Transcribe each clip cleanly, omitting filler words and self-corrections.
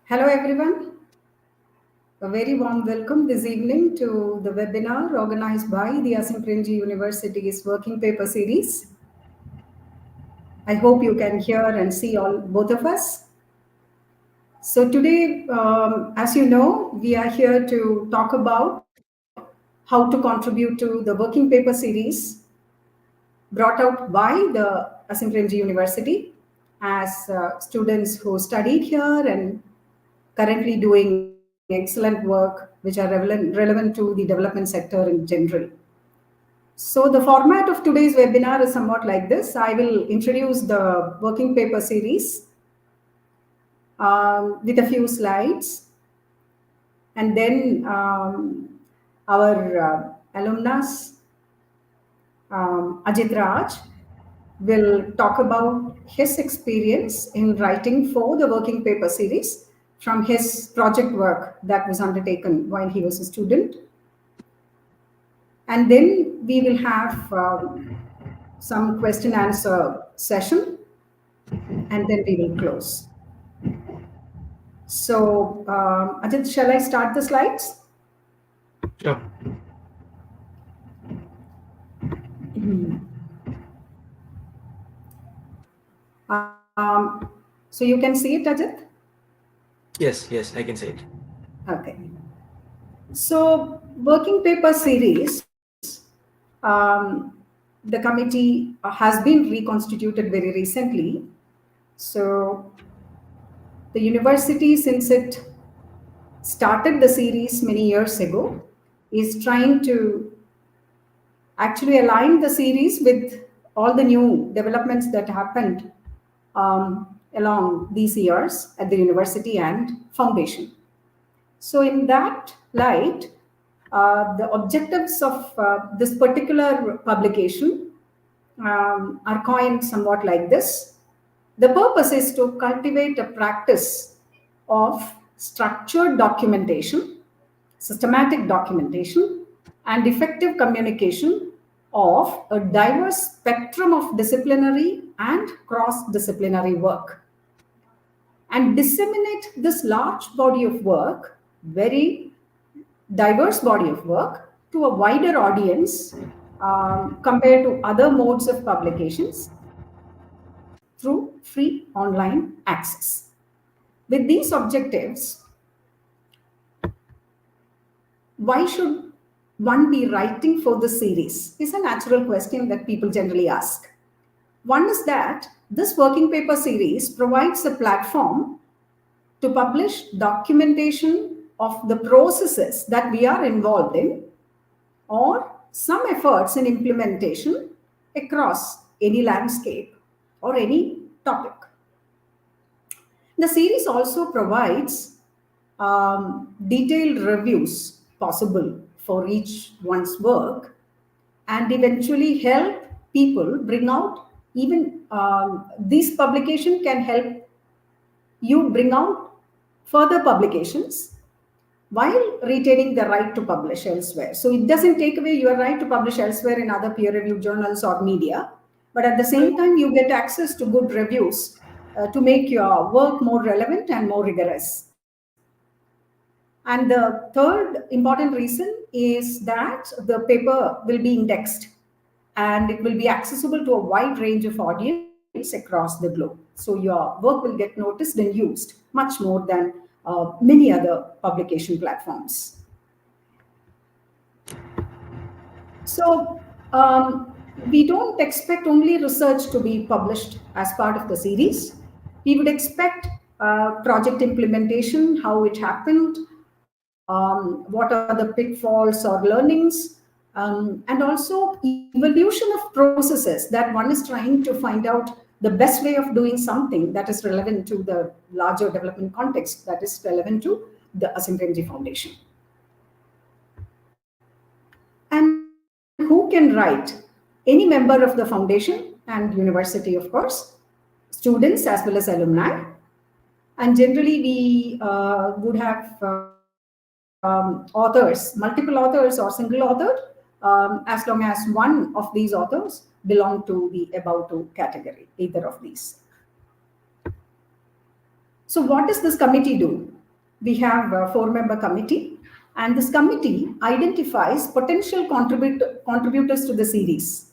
Hello everyone. A very warm welcome this evening to the webinar organized by the Ajith University's Working Paper Series. I hope you can hear and see both of us. So today, as you know, we are here to talk about how to contribute to the Working Paper Series brought out by the Ajith University as students who studied here and currently doing excellent work which are relevant to the development sector in general. So the format of today's webinar is somewhat like this. I will introduce the working paper series with a few slides, and then our alumnus Ajith will talk about his experience in writing for the working paper series from his project work that was undertaken while he was a student. And then we will have some question answer session, and then we will close. So, Ajith, shall I start the slides? Sure. So you can see it, Ajith? Yes, I can see it. Okay. So, working paper series, the committee has been reconstituted very recently. So, the university, since it started the series many years ago, is trying to actually align the series with all the new developments that happened along these years at the university and foundation. So in that light, the objectives of this particular publication are coined somewhat like this. The purpose is to cultivate a practice of structured documentation, systematic documentation, and effective communication of a diverse spectrum of disciplinary and cross-disciplinary work, and disseminate this large body of work, very diverse body of work, to a wider audience compared to other modes of publications through free online access. With these objectives, why should one be writing for the series is a natural question that people generally ask. One is that this working paper series provides a platform to publish documentation of the processes that we are involved in, or some efforts in implementation across any landscape or any topic. The series also provides detailed reviews possible for each one's work, and eventually help people bring out even this publication can help you bring out further publications while retaining the right to publish elsewhere. So it doesn't take away your right to publish elsewhere in other peer-reviewed journals or media, but at the same time, you get access to good reviews to make your work more relevant and more rigorous. And the third important reason is that the paper will be indexed and it will be accessible to a wide range of audience across the globe. So your work will get noticed and used much more than many other publication platforms. So we don't expect only research to be published as part of the series. We would expect project implementation, how it happened, what are the pitfalls or learnings, and also evolution of processes that one is trying to find out the best way of doing something that is relevant to the larger development context that is relevant to the Asim Premji Foundation. And who can write? Any member of the foundation and university, of course, students as well as alumni. And generally, we would have authors, multiple authors or single author, as long as one of these authors belong to the above two category, either of these. So what does this committee do? We have a four-member committee, and this committee identifies potential contributors to the series.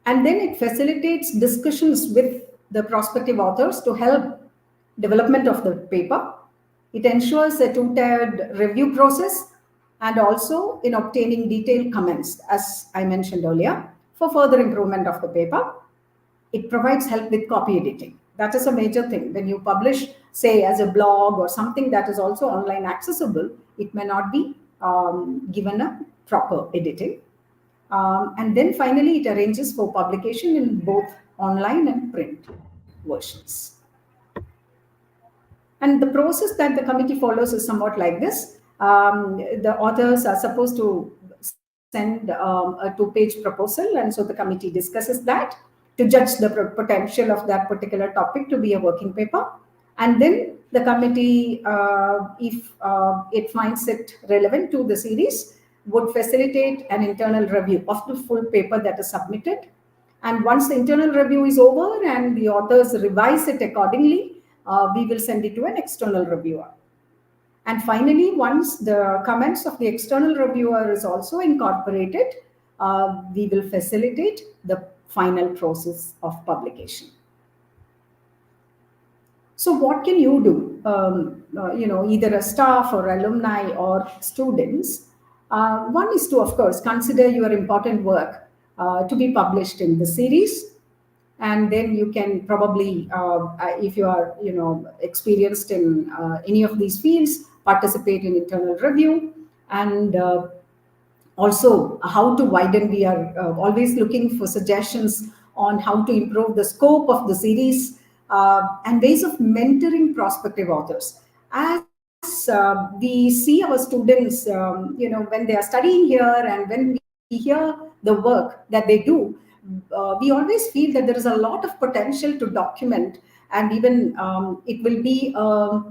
And then it facilitates discussions with the prospective authors to help development of the paper. It ensures a two-tiered review process and also in obtaining detailed comments, as I mentioned earlier, for further improvement of the paper. It provides help with copy editing. That is a major thing. When you publish, say, as a blog or something that is also online accessible, it may not be given a proper editing. And then finally, it arranges for publication in both online and print versions. And the process that the committee follows is somewhat like this. The authors are supposed to send a two-page proposal, and so the committee discusses that to judge the potential of that particular topic to be a working paper. And then the committee, if it finds it relevant to the series, would facilitate an internal review of the full paper that is submitted. And once the internal review is over and the authors revise it accordingly, we will send it to an external reviewer. And finally, once the comments of the external reviewer is also incorporated, we will facilitate the final process of publication. So what can you do? Either a staff or alumni or students. One is to, of course, consider your important work to be published in the series. And then you can probably, if you are, experienced in any of these fields, participate in internal review. And also how to widen. We are always looking for suggestions on how to improve the scope of the series and ways of mentoring prospective authors. As we see our students, when they are studying here and when we hear the work that they do, we always feel that there is a lot of potential to document, and even it will be a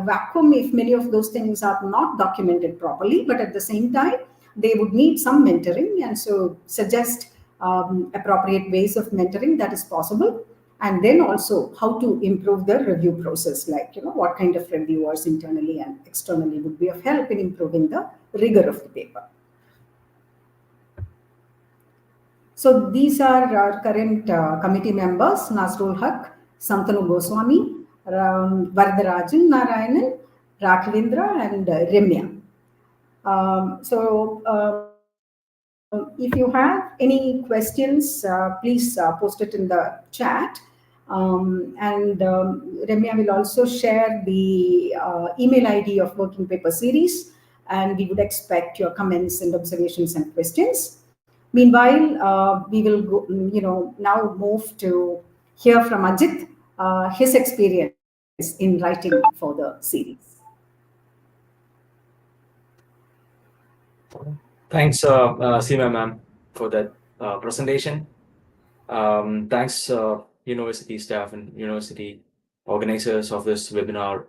vacuum if many of those things are not documented properly. But at the same time, they would need some mentoring, and so suggest appropriate ways of mentoring that is possible. And then also how to improve the review process, like what kind of reviewers internally and externally would be of help in improving the rigor of the paper. So these are our current committee members: Nazrul Haq, Santanu Goswami, Varadarajan Narayanan, Rakhavendra, and Remya. If you have any questions, please post it in the chat. And Remya will also share the email ID of Working Paper Series, and we would expect your comments and observations and questions. Meanwhile, we will now move to hear from Ajith, his experience in writing for the series. Thanks, Seema ma'am, for that presentation. Thanks, university staff and university organizers of this webinar,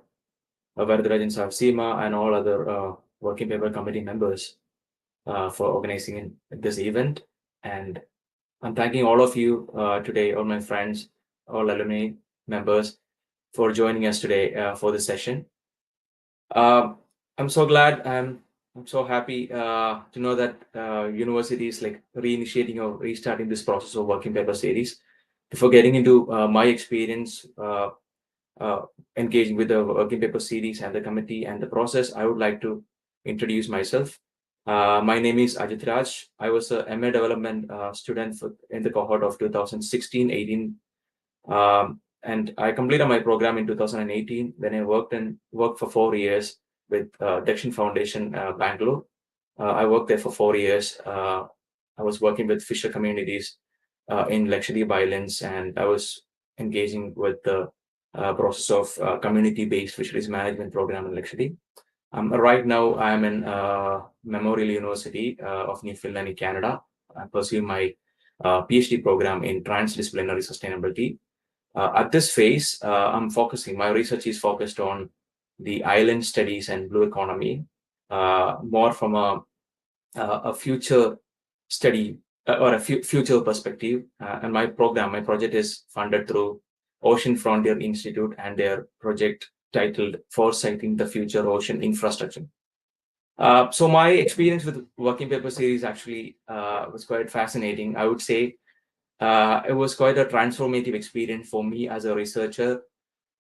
Varadarajan sir, Seema, and all other Working Paper Committee members for organizing this event. And I'm thanking all of you today, all my friends, all alumni members, for joining us today for this session. I'm so glad. I'm so happy to know that universities like reinitiating or restarting this process of Working Paper Series. Before getting into my experience, engaging with the working paper series and the committee and the process, I would like to introduce myself. My name is Ajith. I was a MA development student in the cohort of 2016-18, and I completed my program in 2018. Then I worked for 4 years with Dakshin Foundation, Bangalore. I worked there for 4 years. I was working with fisher communities in Lakshadweep Islands, and I was engaging with the process of community-based fisheries management program in Lakshadweep. Right now, I'm in Memorial University of Newfoundland in Canada. I'm pursuing my PhD program in Transdisciplinary Sustainability. At this phase, my research is focused on the island studies and blue economy, more from a future study or a future perspective. And my project is funded through Ocean Frontier Institute and their project titled Foresighting the Future Ocean Infrastructure. So my experience with working paper series actually was quite fascinating. I would say it was quite a transformative experience for me as a researcher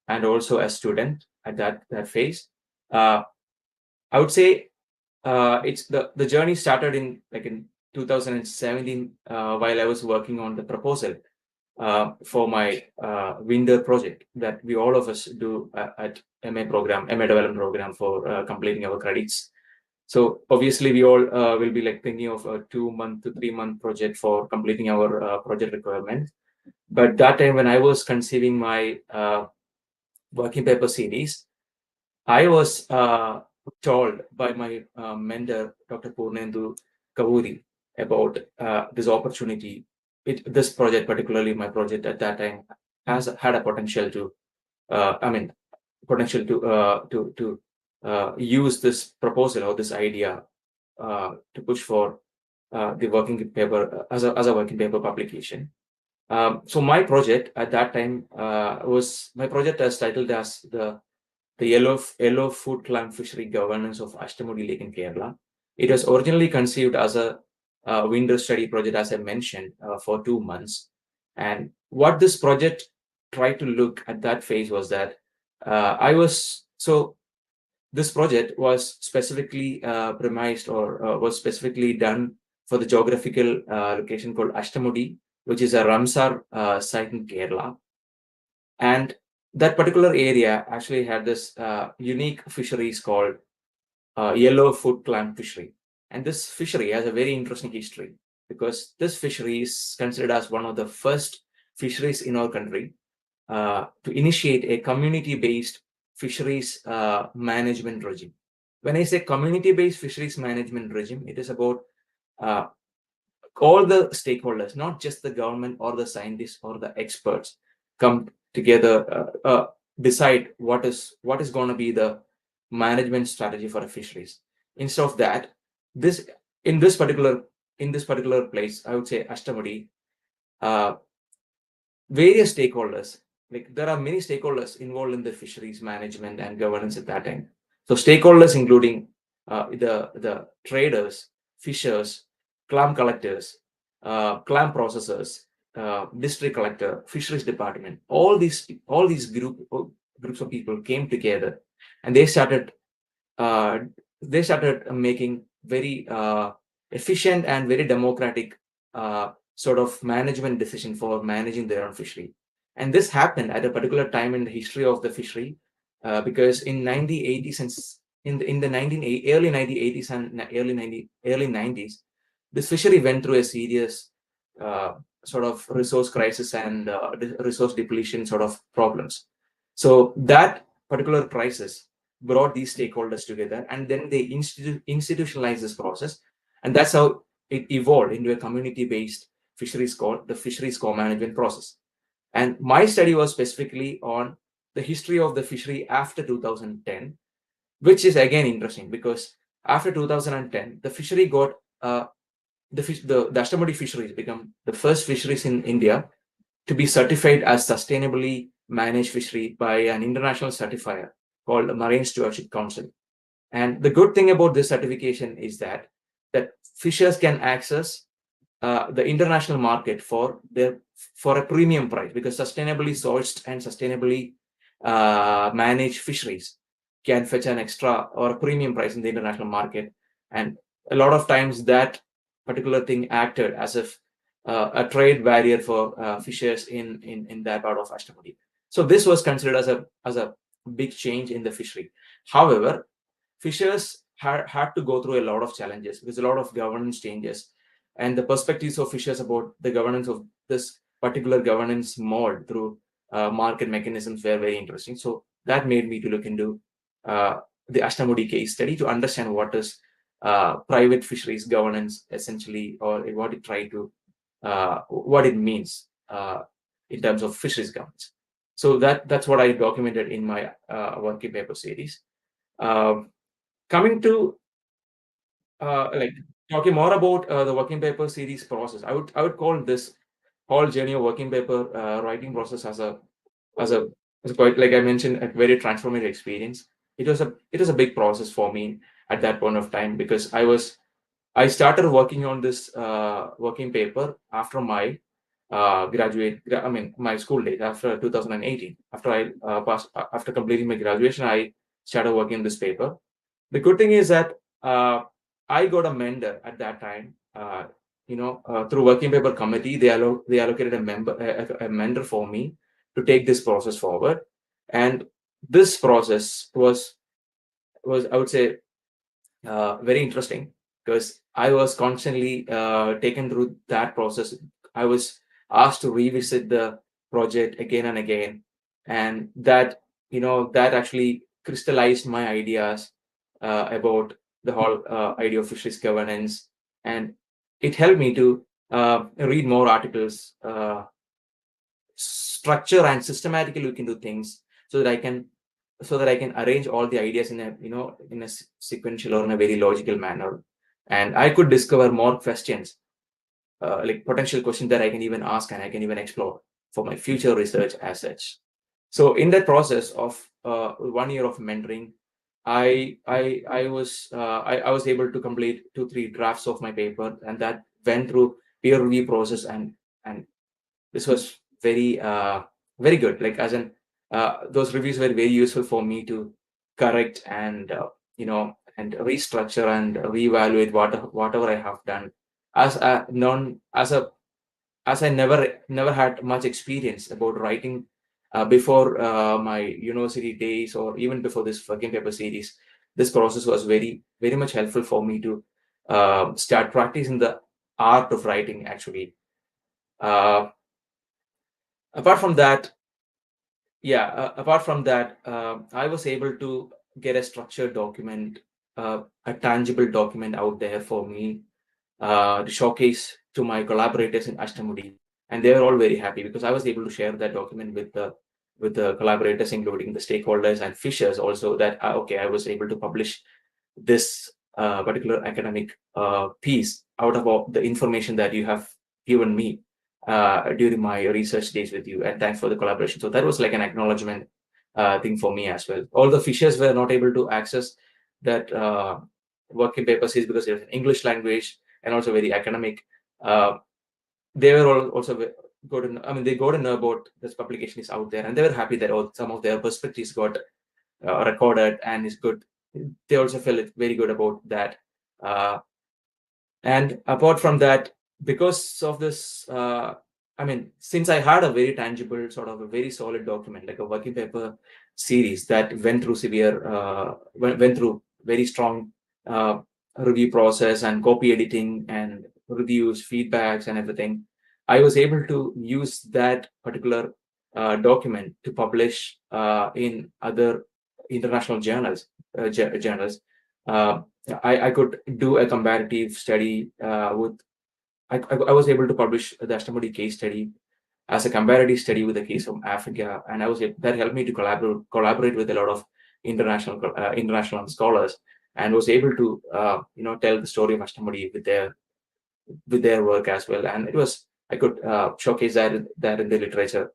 and also a student at that phase. I would say it's the journey started in 2017 while I was working on the proposal for my winter project that we all of us do at MA development program for completing our credits. So obviously we all will be like thinking of a 2 month to 3 month project for completing our project requirement. But that time when I was conceiving my working paper series, I was told by my mentor, Dr. Purnendu Kavuri, about this opportunity. This project, particularly my project at that time, had a potential to, use this proposal or this idea to push for the working paper as a working paper publication. So my project at that time was titled as the yellow food clam fishery governance of Ashtamudi Lake in Kerala. It was originally conceived as a winter study project, as I mentioned, for 2 months. And what this project tried to look at that phase was that this project was specifically premised or was specifically done for the geographical location called Ashtamudi, which is a Ramsar site in Kerala. And that particular area actually had this unique fisheries called yellow foot clam fishery. And this fishery has a very interesting history because this fishery is considered as one of the first fisheries in our country to initiate a community-based fisheries management regime. When I say community-based fisheries management regime, it is about all the stakeholders, not just the government or the scientists or the experts, come together, decide what is going to be the management strategy for a fisheries. Instead of that, in this particular place, I would say Ashtamudi, various stakeholders, like there are many stakeholders involved in the fisheries management and governance at that time. So stakeholders including the traders, fishers, clam collectors, clam processors, district collector, fisheries department, all these groups of people came together and they started making very efficient and very democratic sort of management decision for managing their own fishery. And this happened at a particular time in the history of the fishery because in 1980s and in the early 1980s and early 90s, this fishery went through a serious sort of resource crisis and resource depletion sort of problems. So that particular crisis brought these stakeholders together, and then they institutionalized this process, and that's how it evolved into a community-based fisheries called the fisheries co-management process. And my study was specifically on the history of the fishery after 2010, which is again interesting because after 2010, the fishery got the Ashtamudi fisheries become the first fisheries in India to be certified as sustainably managed fishery by an international certifier called Marine Stewardship Council. And the good thing about this certification is that fishers can access the international market for a premium price because sustainably sourced and sustainably manage fisheries can fetch an extra or a premium price in the international market. And a lot of times that particular thing acted as if a trade barrier for fishers in that part of Ashtamudi. So this was considered as a big change in the fishery. However, fishers had to go through a lot of challenges. There's a lot of governance changes, and the perspectives of fishers about the governance of this particular governance mode through market mechanisms were very interesting. So that made me to look into the Ashtamudi case study to understand what is private fisheries governance essentially, or what it tried to what it means in terms of fisheries governance. So that's what I documented in my working paper series. Coming to like talking more about the working paper series process, I would call this whole journey of working paper writing process as a as a as quite, like I mentioned, a very transformative experience. It was a big process for me at that point of time, because I started working on this working paper after my my school days, after 2018. After I after completing my graduation, I started working on this paper. The good thing is that I got a mentor at that time. Through working paper committee, they allocated a mentor for me to take this process forward. And this process was, I would say, very interesting, because I was constantly taken through that process. I was asked to revisit the project again and again, and that actually crystallized my ideas about the whole idea of fisheries governance, and it helped me to read more articles, structure and systematically look into things, so that I can arrange all the ideas in a sequential or in a very logical manner, and I could discover more questions, like potential questions that I can even ask and I can even explore for my future research as such. So in that process of 1 year of mentoring, I was able to complete 2-3 drafts of my paper, and that went through peer review process, and this was very good. Like, as in, those reviews were very useful for me to correct and restructure and reevaluate whatever I have done, as a non as I never had much experience about writing before my university days, or even before this working paper series. This process was very much helpful for me to start practicing the art of writing, actually. Uh, apart from that, apart from that, I was able to get a structured document, a tangible document out there for me to showcase to my collaborators in Ashtamudi, and they were all very happy, because I was able to share that document with the collaborators, including the stakeholders and fishers also, that okay, I was able to publish this particular academic piece out of all the information that you have given me during my research days with you, and thanks for the collaboration. So that was like an acknowledgement thing for me as well. All the fishers were not able to access that working paper series, because it's an English language and also very academic. They were also got to I mean, they got to know about this publication is out there, and they were happy that some of their perspectives got recorded and is good. They also felt very good about that. And apart from that, because of this, since I had a very tangible, sort of a very solid document, like a working paper series that went through went through very strong uh, review process and copy editing and reviews, feedbacks, and everything, I was able to use that particular document to publish in other international journals. Uh, I could do a comparative study with. I was able to publish the Ashtamudi case study as a comparative study with the case from Africa, and that helped me to collaborate with a lot of international scholars, and was able to tell the story of Ashtamudi with their work as well. And I could showcase that in the literature,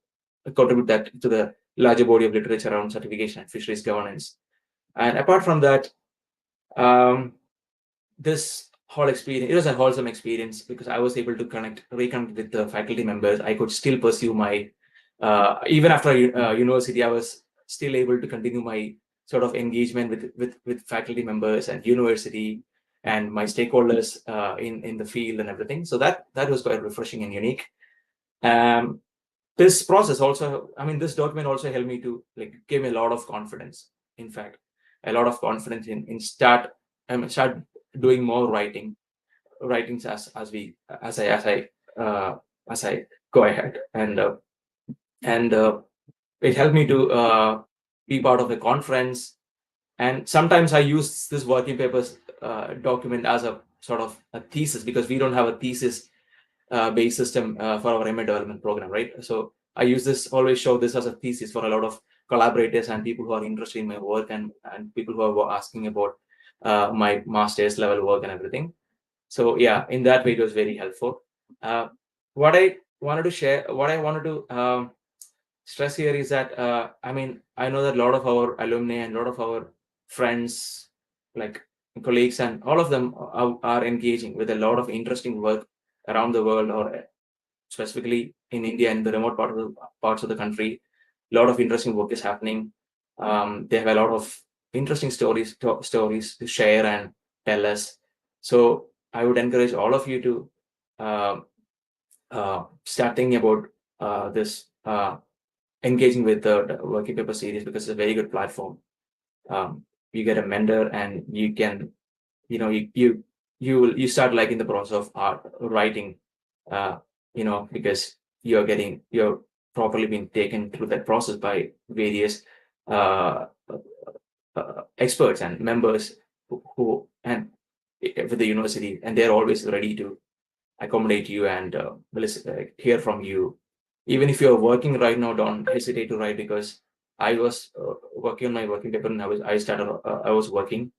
contribute that to the larger body of literature around certification and fisheries governance. And apart from that, um, this whole experience, it was a wholesome experience, because I was able to reconnect with the faculty members. I could still pursue my even after university, I was still able to continue my sort of engagement with faculty members and university and my stakeholders in the field and everything. So that was quite refreshing and unique. This process also, I mean, this document also helped me to give me a lot of confidence. In fact, a lot of confidence in start doing more writings as I go ahead, and it helped me to be part of a conference. And sometimes I use this working papers document as a sort of a thesis, because we don't have a thesis based system for our MA development program, right? So I always show this as a thesis for a lot of collaborators and people who are interested in my work, and people who are asking about my master's level work and everything. So yeah, in that way, it was very helpful. What I wanted to stress here is that I mean, I know that a lot of our alumni and a lot of our friends, like colleagues, and all of them are engaging with a lot of interesting work around the world, or specifically in India and the remote parts of the country. A lot of interesting work is happening. They have a lot of interesting stories to share and tell us. So I would encourage all of you to start thinking about this engaging with the working paper series, because it's a very good platform. You get a mentor, and you can, you start liking the process of art writing, because you're properly being taken through that process by various experts and members who and with the university, and they're always ready to accommodate you and hear from you. Even if you're working right now, don't hesitate to write, because I was working on my working paper, and I was working.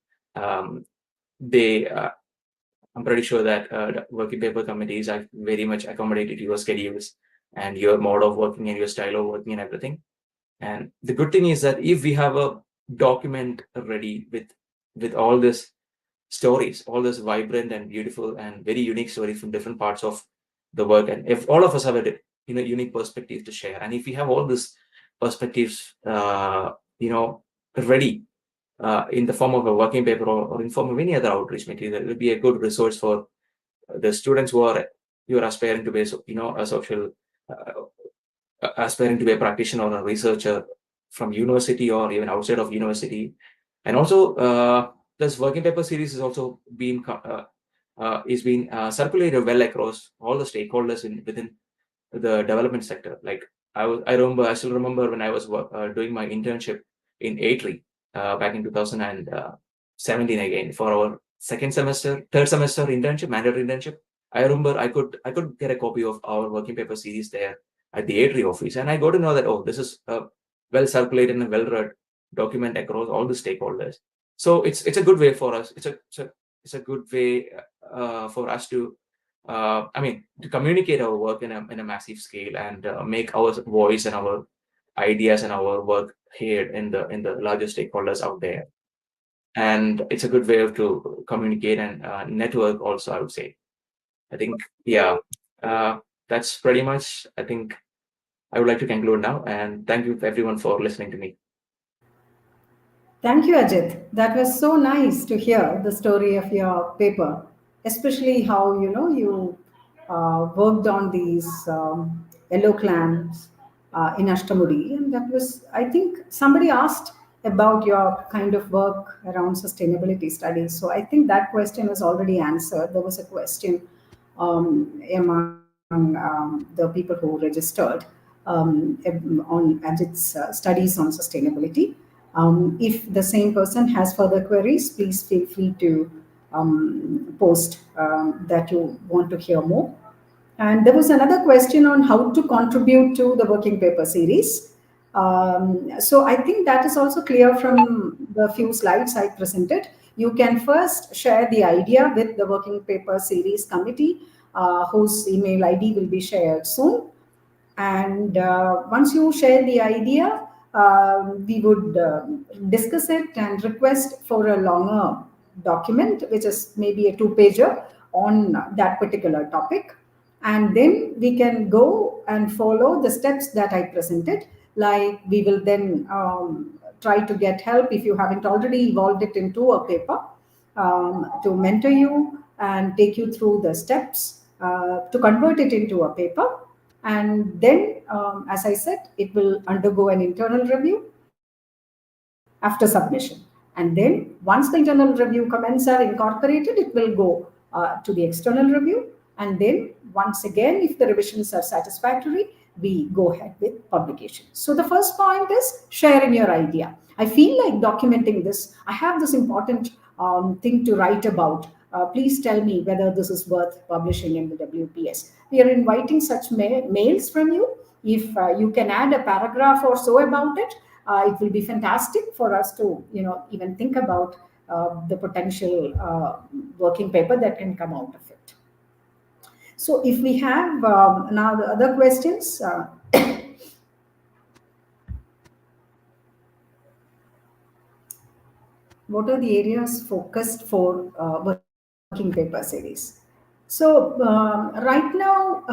They I'm pretty sure that the working paper committees have very much accommodated your schedules and your mode of working and your style of working and everything. And the good thing is that if we have a document ready with all these stories, all these vibrant and beautiful and very unique stories from different parts of the work, and if all of us have a unique perspective to share, and if we have all these perspectives ready in the form of a working paper, or in form of any other outreach material, it will be a good resource for the students who are aspiring to be a social aspiring to be a practitioner or a researcher from university or even outside of university. And also this working paper series is also being circulated well across all the stakeholders within the development sector. Like I still remember when I was doing my internship in ATRI back in 2017 again, for our third semester internship, mandatory internship. I remember I could get a copy of our working paper series there at the ATRI office, and I got to know that, oh, this is a well circulated and well read document across all the stakeholders. So it's a good way for us. It's a good way for us to to communicate our work in a massive scale, and make our voice and our ideas and our work heard in the larger stakeholders out there. And it's a good way to communicate and network also, I would say. I think, yeah, that's pretty much, I think I would like to conclude now, and thank you everyone for listening to me. Thank you, Ajith. That was so nice to hear the story of your paper, especially how you worked on these yellow clams in Ashtamudi, and that was, I think, somebody asked about your kind of work around sustainability studies. So I think that question was already answered. There was a question among the people who registered on Ajith's studies on sustainability. If the same person has further queries, please feel free to post that you want to hear more. And there was another question on how to contribute to the working paper series. So I think that is also clear from the few slides I presented. You can first share the idea with the working paper series committee, whose email ID will be shared soon. And once you share the idea, we would discuss it and request for a longer document, which is maybe a two-pager on that particular topic. And then we can go and follow the steps that I presented. Like we will then try to get help if you haven't already evolved it into a paper, to mentor you and take you through the steps to convert it into a paper. And then, as I said, it will undergo an internal review after submission. And then, once the internal review comments are incorporated, it will go to the external review. And then, once again, if the revisions are satisfactory, we go ahead with publication. So, the first point is sharing your idea. I feel like documenting this. I have this important thing to write about. Please tell me whether this is worth publishing in the WPS. We are inviting such mails from you. If you can add a paragraph or so about it, it will be fantastic for us to, even think about the potential working paper that can come out of it. So, if we have now the other questions. What are the areas focused for working paper series? So right now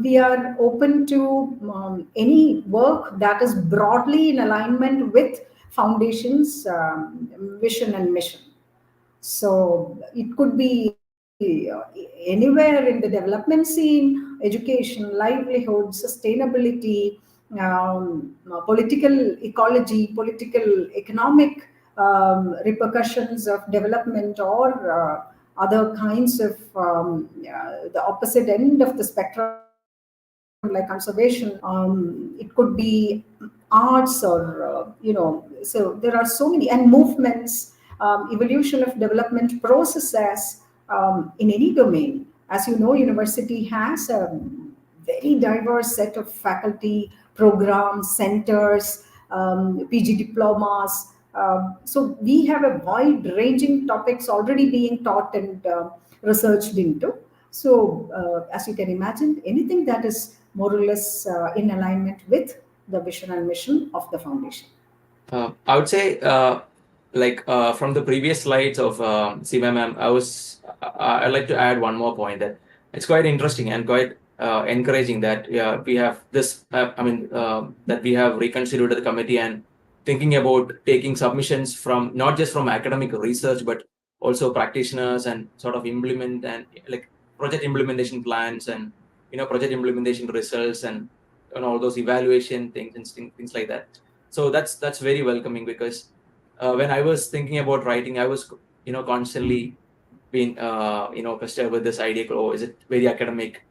we are open to any work that is broadly in alignment with foundation's vision and mission. So it could be anywhere in the development scene, education, livelihood, sustainability, political ecology, political economic repercussions of development, or other kinds of the opposite end of the spectrum, like conservation. It could be arts, or so there are so many, and movements, evolution of development processes in any domain. As you know, university has a very diverse set of faculty programs, centers, PG diplomas. So we have a wide-ranging topics already being taught and researched into. So, as you can imagine, anything that is more or less in alignment with the vision and mission of the foundation. I would say, from the previous slides of Seema ma'am, I'd like to add one more point, that it's quite interesting and quite encouraging that we have this. That we have reconstituted the committee and thinking about taking submissions from not just from academic research, but also practitioners, and sort of implement and like project implementation plans, and project implementation results, and all those evaluation things and things like that. So that's very welcoming, because when I was thinking about writing, I was constantly being pestered with this idea. Oh, is it very academic?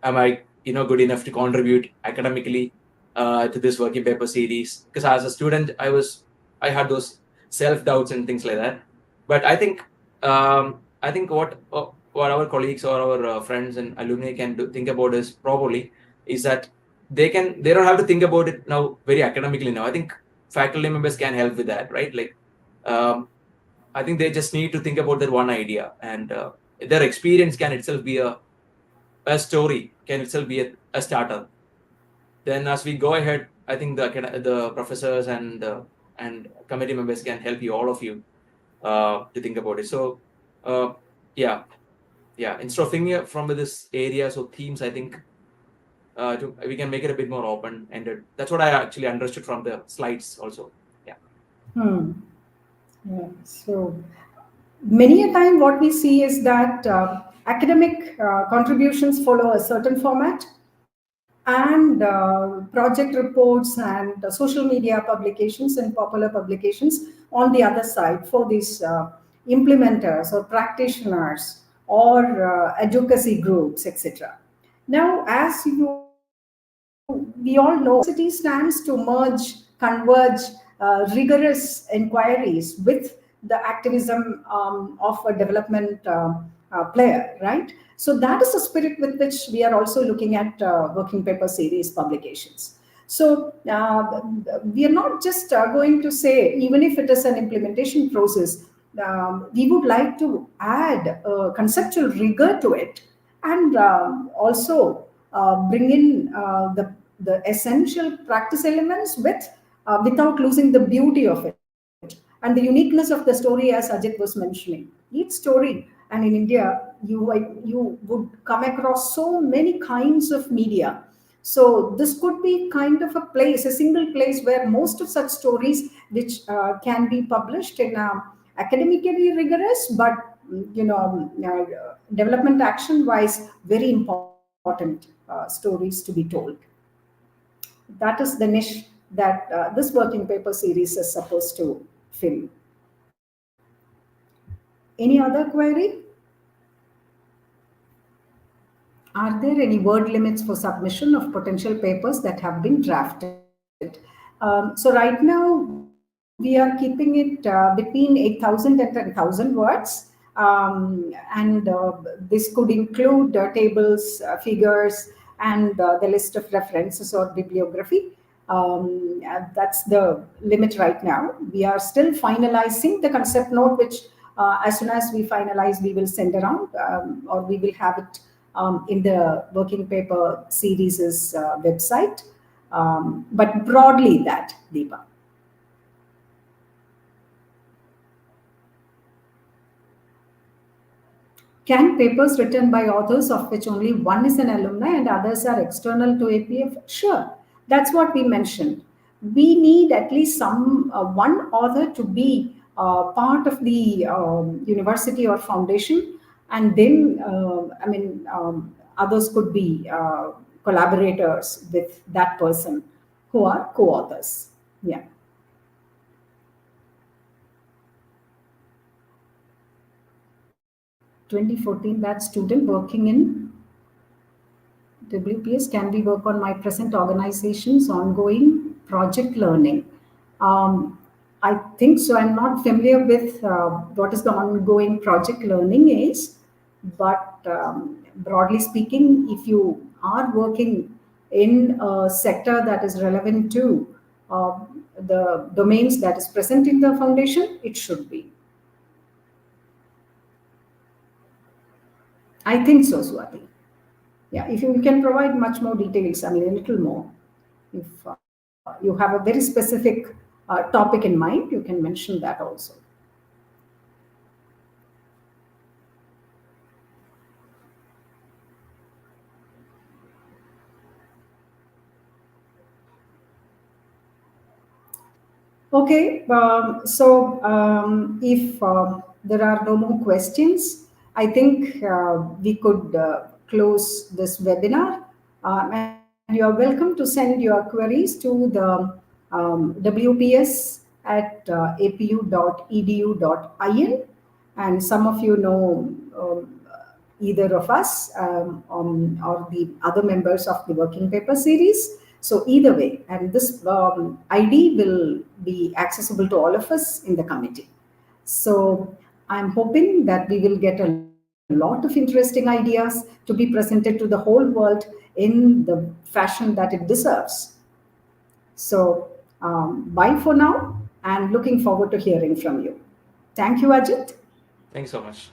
Am I good enough to contribute academically to this working paper series? Because as a student, I had those self doubts and things like that. But I think what our colleagues or our friends and alumni can think about is probably is that they don't have to think about it now very academically now. I think faculty members can help with that, right? Like I think they just need to think about that one idea, and their experience can itself be a story, can itself be a starter. Then as we go ahead, I think the professors and committee members can help you, all of you, to think about it. So yeah, instead of thinking from this areas or themes, I think we can make it a bit more open-ended. That's what I actually understood from the slides also. Yeah. Yeah. So many a time what we see is that academic contributions follow a certain format, and project reports and social media publications and popular publications on the other side for these implementers or practitioners or advocacy groups, etc. Now, as we all know, university stands to merge, converge rigorous inquiries with the activism of a development player, right? So that is the spirit with which we are also looking at working paper series publications. So we are not just going to say, even if it is an implementation process, we would like to add conceptual rigor to it, and also bring in the essential practice elements without losing the beauty of it and the uniqueness of the story, as Ajith was mentioning. Each story, and in India, you would come across so many kinds of media, So this could be kind of a place, a single place where most of such stories, which can be published in academically rigorous, but development action wise, very important stories to be told. That is the niche that this working paper series is supposed to fill. Any other query? Are there any word limits for submission of potential papers that have been drafted? So right now we are keeping it between 8,000 and 10,000 words. And this could include tables, figures, and the list of references or bibliography. That's the limit right now. We are still finalizing the concept note, which as soon as we finalize, we will send around, or we will have it in the working paper series' website. But broadly that, Deepa. Can papers written by authors of which only one is an alumni and others are external to APF? Sure, that's what we mentioned. We need at least one author to be part of the university or foundation, and then others could be collaborators with that person who are co-authors. Yeah. 2014, that student working in WPS, can we work on my present organization's ongoing project learning? I think so. I'm not familiar with what is the ongoing project learning is, but broadly speaking, if you are working in a sector that is relevant to the domains that is present in the foundation, it should be. I think so, Swati. Yeah, if you can provide much more details, a little more. If you have a very specific topic in mind, you can mention that also. Okay, if there are no more questions, I think we could close this webinar. And you're welcome to send your queries to the WPS at apu.edu.in. And some of you know either of us or the other members of the working paper series. So either way, and this ID will be accessible to all of us in the committee. So I'm hoping that we will get a lot of interesting ideas to be presented to the whole world in the fashion that it deserves. So bye for now, and looking forward to hearing from you. Thank you, Ajith. Thanks so much.